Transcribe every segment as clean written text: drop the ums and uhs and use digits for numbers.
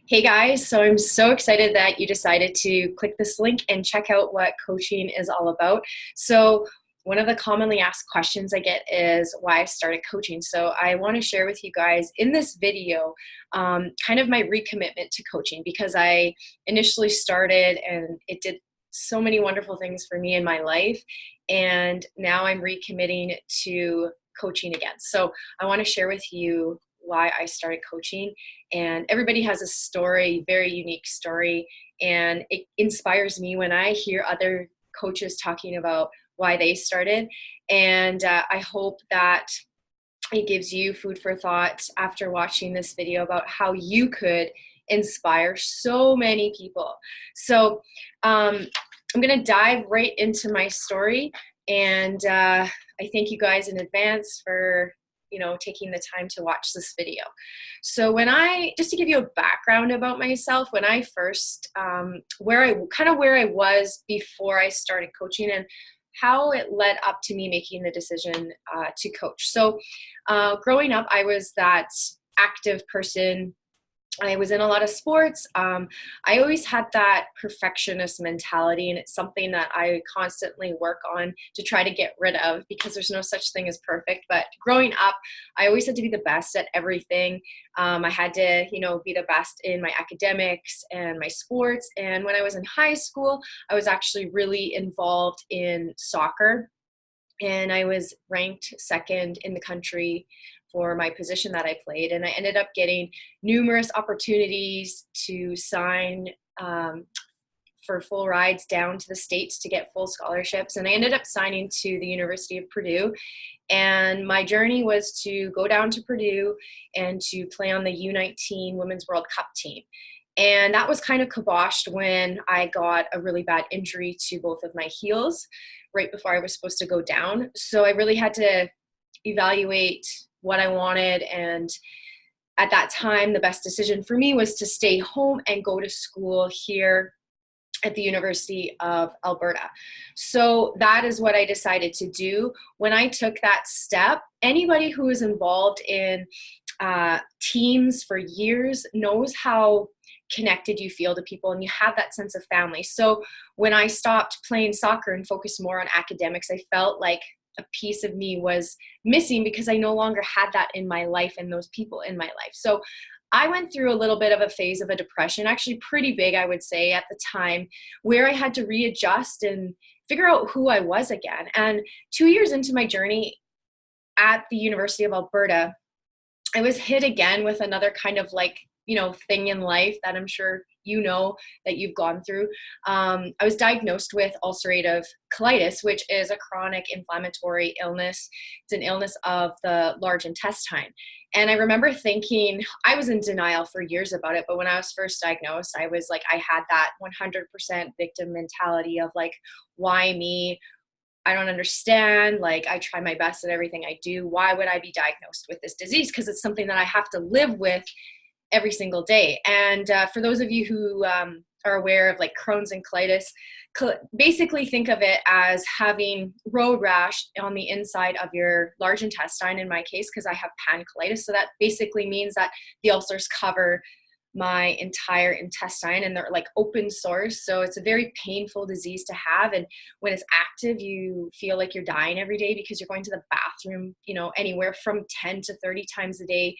Hey guys, so I'm so excited that you decided to click this link and check out what coaching is all about. So, one of the commonly asked questions I get is why I started coaching. So, I want to share with you guys in this video kind of my recommitment to coaching because I initially started and it did so many wonderful things for me in my life. And now I'm recommitting to coaching again. So, I want to share with you why I started coaching, and everybody has a story, very unique story, and it inspires me when I hear other coaches talking about why they started. And I hope that it gives you food for thought after watching this video about how you could inspire so many people. So I'm going to dive right into my story, and I thank you guys in advance for taking the time to watch this video. So just to give you a background about myself, when I first where I was before I started coaching and how it led up to me making the decision to coach. So growing up, I was that active person. I was in a lot of sports. I always had that perfectionist mentality, and it's something that I constantly work on to try to get rid of because there's no such thing as perfect. But growing up, I always had to be the best at everything. I had to, be the best in my academics and my sports. And when I was in high school, I was actually really involved in soccer, and I was ranked second in the country for my position that I played. And I ended up getting numerous opportunities to sign for full rides down to the States to get full scholarships. And I ended up signing to the University of Purdue. And my journey was to go down to Purdue and to play on the U19 Women's World Cup team. And that was kind of kiboshed when I got a really bad injury to both of my heels right before I was supposed to go down. So I really had to evaluate what I wanted. And at that time, the best decision for me was to stay home and go to school here at the University of Alberta. So that is what I decided to do. When I took that step, anybody who is involved in teams for years knows how connected you feel to people, and you have that sense of family. So when I stopped playing soccer and focused more on academics, I felt like a piece of me was missing because I no longer had that in my life and those people in my life. So I went through a little bit of a phase of a depression, actually pretty big, I would say, at the time, where I had to readjust and figure out who I was again. And 2 years into my journey at the University of Alberta, I was hit again with another kind of thing in life that I'm sure that you've gone through. I was diagnosed with ulcerative colitis, which is a chronic inflammatory illness. It's an illness of the large intestine. And I remember thinking, I was in denial for years about it, but when I was first diagnosed, I was like, I had that 100% victim mentality of like, why me? I don't understand. Like, I try my best at everything I do. Why would I be diagnosed with this disease? Because it's something that I have to live with every single day. And for those of you who are aware of like Crohn's and colitis, basically think of it as having road rash on the inside of your large intestine, in my case, because I have pancolitis. So that basically means that the ulcers cover my entire intestine and they're like open sores. So it's a very painful disease to have. And when it's active, you feel like you're dying every day because you're going to the bathroom, anywhere from 10 to 30 times a day,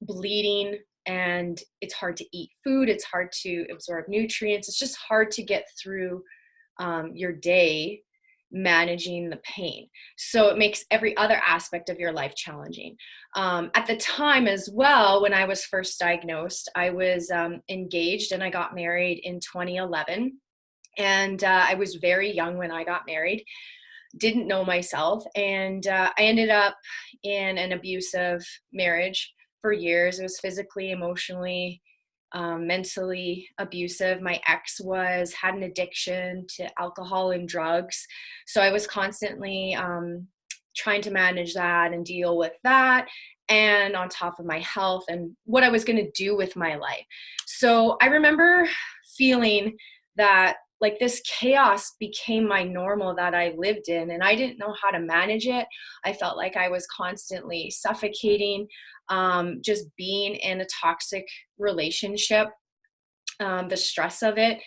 bleeding, and it's hard to eat food. It's hard to absorb nutrients. It's just hard to get through your day managing the pain. So it makes every other aspect of your life challenging. At the time as well, when I was first diagnosed, I was engaged and I got married in 2011. And I was very young when I got married, didn't know myself. And I ended up in an abusive marriage for years. It was physically, emotionally, mentally abusive. My ex had an addiction to alcohol and drugs. So I was constantly trying to manage that and deal with that, and on top of my health and what I was going to do with my life. So I remember feeling that like this chaos became my normal that I lived in, and I didn't know how to manage it. I felt like I was constantly suffocating, just being in a toxic relationship. The stress of it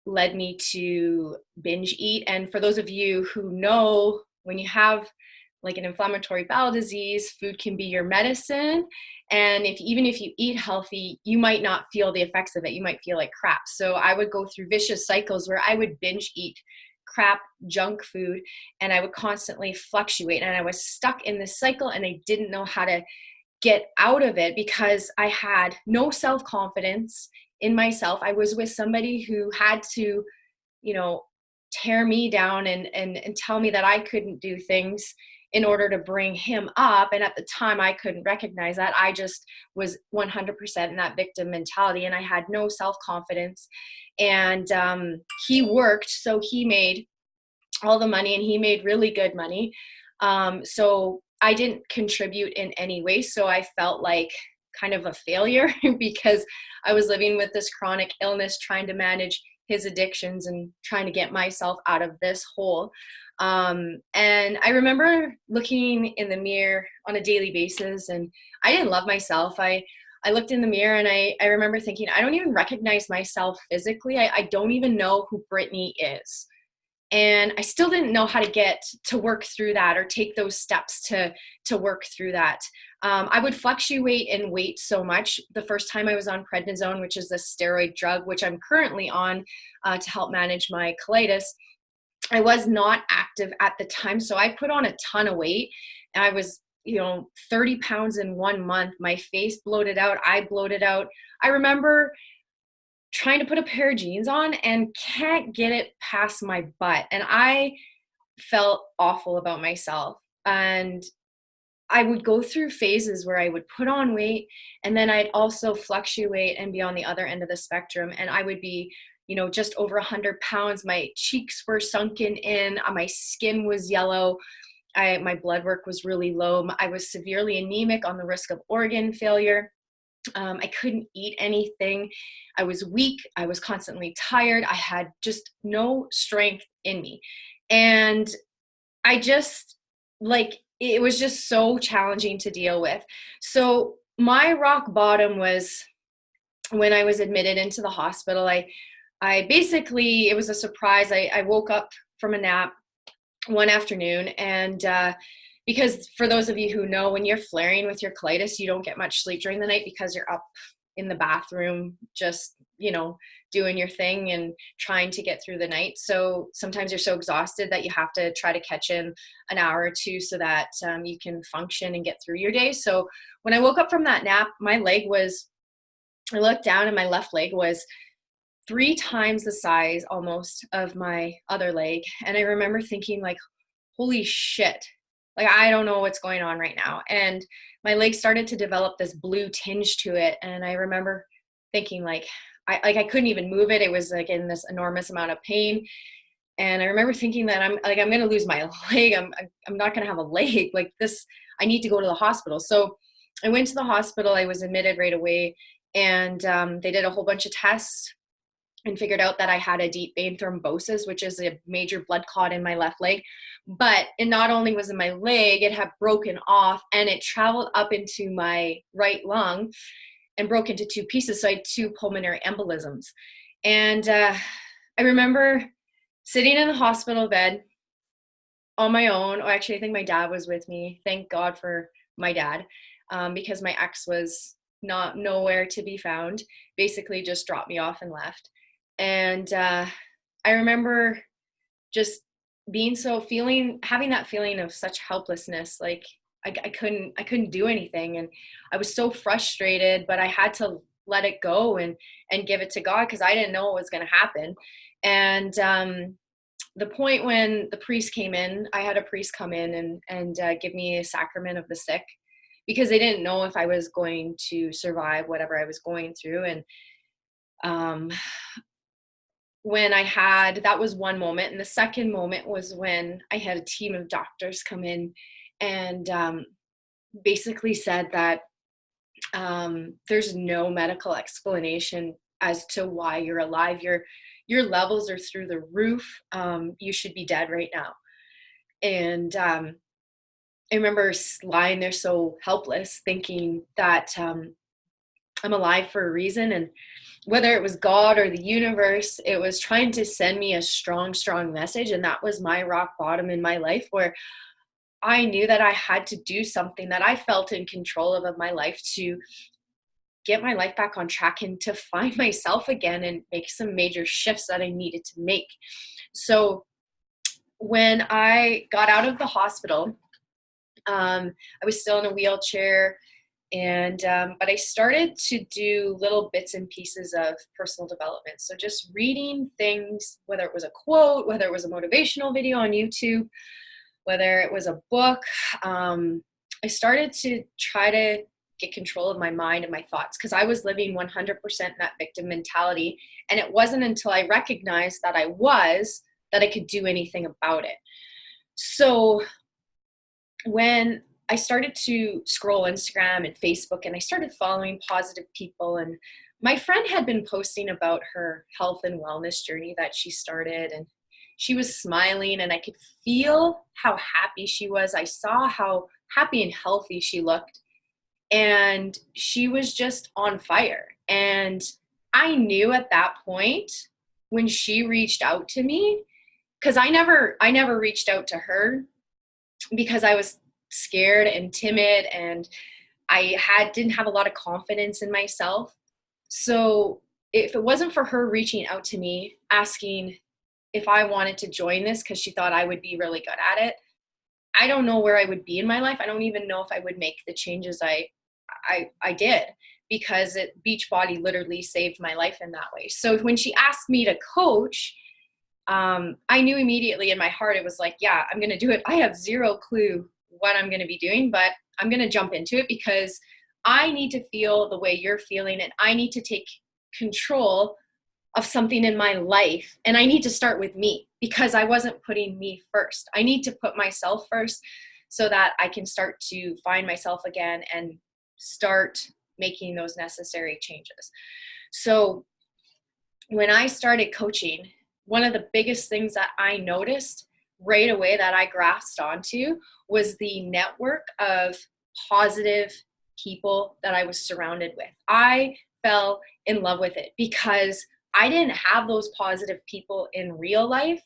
led me to binge eat. And for those of you who know, when you have like an inflammatory bowel disease, food can be your medicine. And even if you eat healthy, you might not feel the effects of it. You might feel like crap. So I would go through vicious cycles where I would binge eat crap, junk food, and I would constantly fluctuate. And I was stuck in this cycle, and I didn't know how to get out of it because I had no self-confidence in myself. I was with somebody who had to, you know, tear me down and tell me that I couldn't do things in order to bring him up. And at the time I couldn't recognize that. I just was 100% in that victim mentality, and I had no self-confidence. And he worked, so he made all the money, and he made really good money. So I didn't contribute in any way. So I felt like kind of a failure because I was living with this chronic illness, trying to manage his addictions and trying to get myself out of this hole. And I remember looking in the mirror on a daily basis, and I didn't love myself. I looked in the mirror, and I remember thinking, I don't even recognize myself physically. I don't even know who Brittany is. And I still didn't know how to get to work through that or take those steps to work through that. I would fluctuate in weight so much. The first time I was on prednisone, which is a steroid drug, which I'm currently on to help manage my colitis, I was not active at the time. So I put on a ton of weight. I was, 30 pounds in 1 month. My face bloated out. I bloated out. I remember trying to put a pair of jeans on and can't get it past my butt. And I felt awful about myself. And I would go through phases where I would put on weight, and then I'd also fluctuate and be on the other end of the spectrum. And I would be, just over 100 pounds. My cheeks were sunken in. My skin was yellow. My blood work was really low. I was severely anemic, on the risk of organ failure. I couldn't eat anything. I was weak. I was constantly tired. I had just no strength in me. And I just, it was just so challenging to deal with. So my rock bottom was when I was admitted into the hospital. I basically, it was a surprise. I woke up from a nap one afternoon, and because for those of you who know, when you're flaring with your colitis, you don't get much sleep during the night because you're up in the bathroom just, doing your thing and trying to get through the night. So sometimes you're so exhausted that you have to try to catch in an hour or two so that you can function and get through your day. So when I woke up from that nap, I looked down, and my left leg was 3 times the size almost of my other leg. And I remember thinking, like, holy shit, like, I don't know what's going on right now. And my leg started to develop this blue tinge to it. And I remember thinking, like, I couldn't even move it. It was like in this enormous amount of pain. And I remember thinking that I'm going to lose my leg. I'm not going to have a leg like this. I need to go to the hospital. So I went to the hospital. I was admitted right away, and they did a whole bunch of tests and figured out that I had a deep vein thrombosis, which is a major blood clot in my left leg. But it not only was in my leg, it had broken off, and it traveled up into my right lung and broke into 2 pieces. So I had 2 pulmonary embolisms. And I remember sitting in the hospital bed on my own. Or actually, I think my dad was with me. Thank God for my dad, because my ex was nowhere to be found, basically just dropped me off and left. And I remember just having that feeling of such helplessness. Like I couldn't do anything. And I was so frustrated, but I had to let it go and give it to God, because I didn't know what was going to happen. And the point when the priest came in, I had a priest come in and give me a sacrament of the sick, because they didn't know if I was going to survive whatever I was going through. And that was one moment. And the second moment was when I had a team of doctors come in and basically said that there's no medical explanation as to why you're alive. your levels are through the roof. You should be dead right now. And I remember lying there so helpless, thinking that I'm alive for a reason. And whether it was God or the universe, it was trying to send me a strong, strong message. And that was my rock bottom in my life, where I knew that I had to do something that I felt in control of my life to get my life back on track and to find myself again and make some major shifts that I needed to make. So when I got out of the hospital, I was still in a wheelchair, and but I started to do little bits and pieces of personal development. So just reading things, whether it was a quote, whether it was a motivational video on YouTube, whether it was a book, I started to try to get control of my mind and my thoughts, because I was living 100% in that victim mentality. And it wasn't until I recognized that that I could do anything about it. So when I started to scroll Instagram and Facebook, and I started following positive people, and my friend had been posting about her health and wellness journey that she started, and she was smiling, and I could feel how happy she was. I saw how happy and healthy she looked, and she was just on fire. And I knew at that point when she reached out to me, because I never reached out to her because I was scared and timid, and I didn't have a lot of confidence in myself. So if it wasn't for her reaching out to me, asking if I wanted to join this because she thought I would be really good at it, I don't know where I would be in my life. I don't even know if I would make the changes I did, because Beachbody literally saved my life in that way. So when she asked me to coach, I knew immediately in my heart, it was like, yeah, I'm going to do it. I have zero clue what I'm going to be doing, but I'm going to jump into it because I need to feel the way you're feeling, and I need to take control of something in my life. And I need to start with me, because I wasn't putting me first. I need to put myself first so that I can start to find myself again and start making those necessary changes. So when I started coaching, one of the biggest things that I noticed right away that I grasped onto was the network of positive people that I was surrounded with. I fell in love with it because I didn't have those positive people in real life.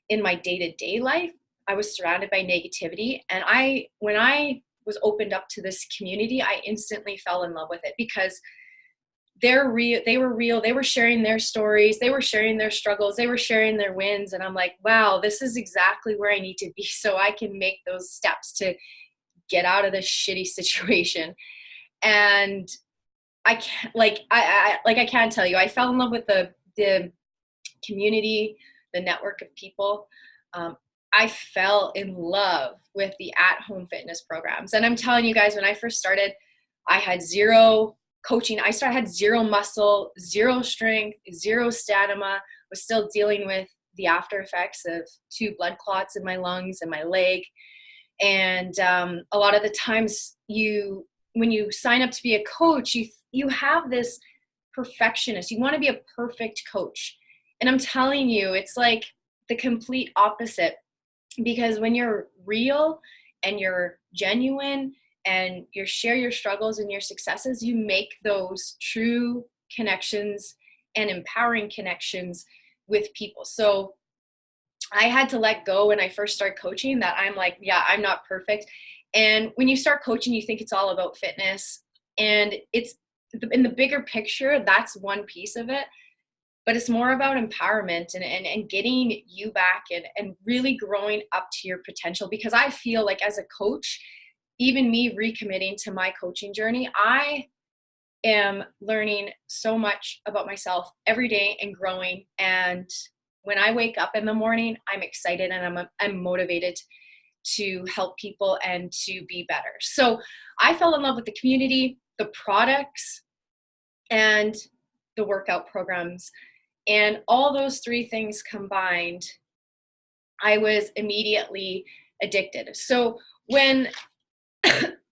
In my day-to-day life, I was surrounded by negativity. And when I was opened up to this community, I instantly fell in love with it, because they were real. They were sharing their stories. They were sharing their struggles. They were sharing their wins. And I'm like, wow, this is exactly where I need to be so I can make those steps to get out of this shitty situation. And I can't, I can't tell you, I fell in love with the community, the network of people. I fell in love with the at-home fitness programs. And I'm telling you guys, when I first started, I had zero coaching. I had zero muscle, zero strength, zero stamina, was still dealing with the after effects of 2 blood clots in my lungs and my leg. And a lot of the times when you sign up to be a coach, you have this perfectionist. You want to be a perfect coach. And I'm telling you, it's like the complete opposite, because when you're real and you're genuine and you share your struggles and your successes, you make those true connections and empowering connections with people. So I had to let go when I first started coaching that I'm like, yeah, I'm not perfect. And when you start coaching, you think it's all about fitness, and it's in the bigger picture, that's one piece of it, but it's more about empowerment and getting you back and really growing up to your potential. Because I feel like as a coach, even me recommitting to my coaching journey, I am learning so much about myself every day and growing. And when I wake up in the morning, I'm excited and I'm motivated to help people and to be better. So I fell in love with the community, the products, and the workout programs. And all those 3 things combined, I was immediately addicted. So when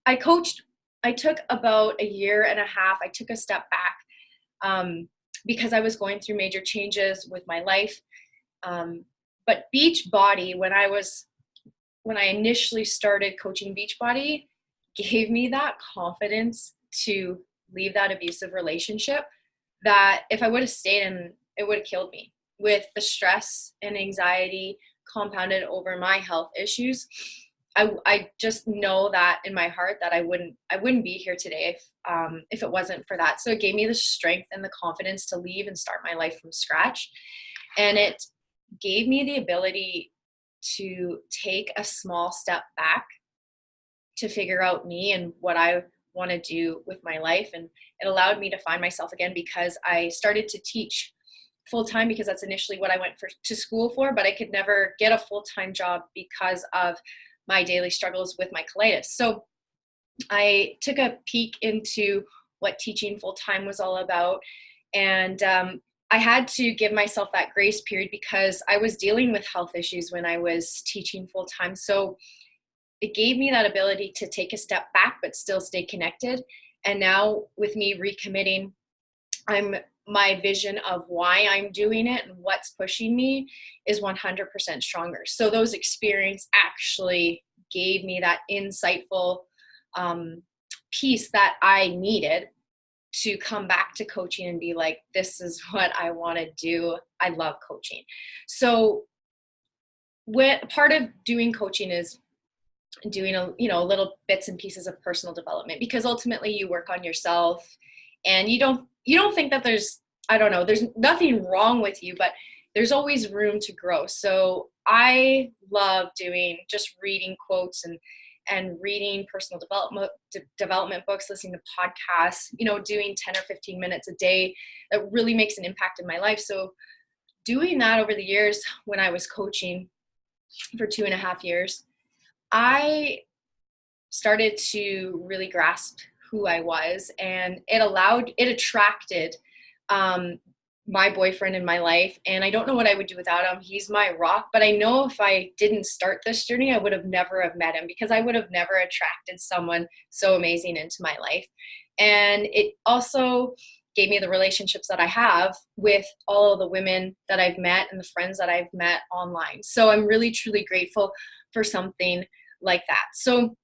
I coached, I took about a year and a half. I took a step back because I was going through major changes with my life. But Beachbody, when I initially started coaching Beachbody, gave me that confidence to leave that abusive relationship that if I would have stayed in, it would have killed me with the stress and anxiety compounded over my health issues. I just know that in my heart that I wouldn't be here today if it wasn't for that. So it gave me the strength and the confidence to leave and start my life from scratch. And it gave me the ability to take a small step back to figure out me and what I want to do with my life. And it allowed me to find myself again because I started to teach full-time, because that's initially what I went to school for, but I could never get a full-time job because of my daily struggles with my colitis. So I took a peek into what teaching full-time was all about. And I had to give myself that grace period because I was dealing with health issues when I was teaching full-time. So it gave me that ability to take a step back, but still stay connected. And now with me recommitting, my vision of why I'm doing it and what's pushing me is 100% stronger. So those experiences actually gave me that insightful piece that I needed to come back to coaching and be like, this is what I want to do. I love coaching. So part of doing coaching is doing little bits and pieces of personal development, because ultimately you work on yourself and you don't think that there's nothing wrong with you, but there's always room to grow. So I love just reading quotes and reading personal development books, listening to podcasts, doing 10 or 15 minutes a day that really makes an impact in my life. So doing that over the years, when I was coaching for 2.5 years, I started to really grasp who I was, and it attracted my boyfriend in my life. And I don't know what I would do without him. He's my rock, but I know if I didn't start this journey, I would have never have met him, because I would have never attracted someone so amazing into my life. And it also gave me the relationships that I have with all of the women that I've met and the friends that I've met online. So I'm really, truly grateful for something like that. So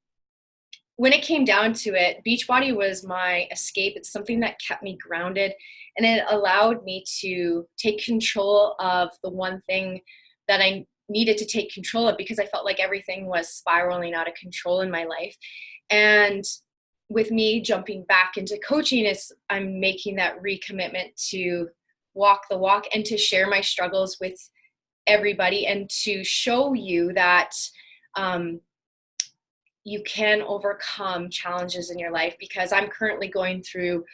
when it came down to it, Beachbody was my escape. It's something that kept me grounded, and it allowed me to take control of the one thing that I needed to take control of, because I felt like everything was spiraling out of control in my life. And with me jumping back into coaching, I'm making that recommitment to walk the walk and to share my struggles with everybody, and to show you that you can overcome challenges in your life, because I'm currently going through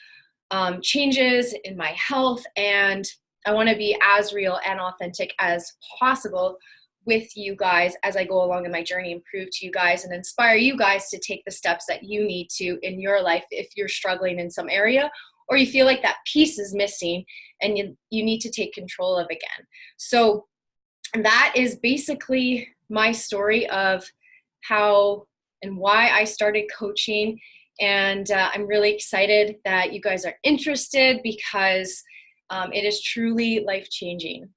changes in my health, and I want to be as real and authentic as possible with you guys as I go along in my journey, and prove to you guys and inspire you guys to take the steps that you need to in your life if you're struggling in some area, or you feel like that piece is missing and you need to take control of again. So that is basically my story of how and why I started coaching. And I'm really excited that you guys are interested, because it is truly life-changing.